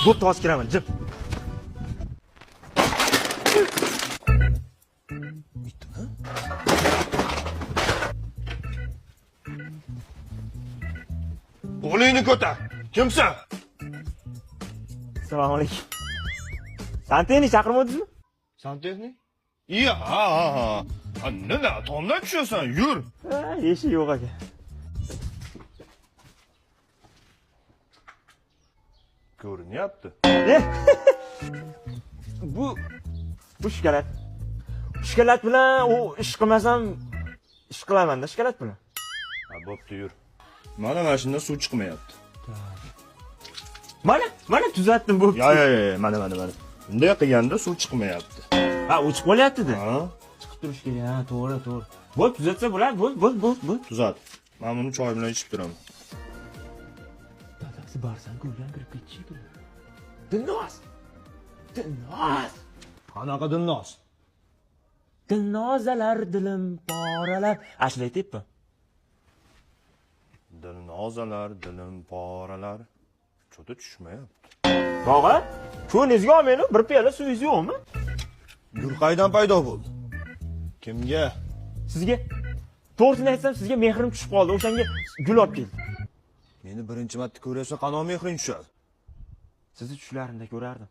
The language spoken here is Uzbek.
Bo'pti, hozir kiraman, jim. Qo'lingni ko'tar. Kimsan? Assalomu alaykum. Santeni chaqirmadingizmi? Santexnik? Iya, ha. Nima, tomdan tushasan, yur. Ha, eshik yo'q ekan. Ko'rinyapti. Bu shikolat. Shikolat bilan u ish qilmasam ish qilaman-da shikolat bilan. Ha, bo'pti, yur. Mana mashinada suv chiqmayapti. Mana tuzatdim bu. Ya, mana. Bunday qilganda suv chiqmayapti. Ha, o'chib qolyapti-da. Ha? Chiqib turish kerak. Ha, to'g'ri. Bo'l, tuzatsa bo'ladi. Bo'l. Tuzat. Men buni choy bilan ichib turaman. Dadasi barsan ko'rgan kirib ketishdi. Dinnos. Qanaqa dinnos? Dinnozalar dilim poralar. Ashla aytibmi? Dilnozalar, dilim poralar. Cho'ta tushmayapti. Tog'a, ko'ningizga olmaymi? Bir piyola suvingiz yo'qmi? Gul qaydan paydo bo'ldi? Kimga? Sizga to'g'risini aytsam, sizga mehrim tushib qoldi. O'shanga gul olib keldim. Meni birinchi marta ko'rasam, qanoq mehring tushadi. Sizni tushlarimda ko'rardim.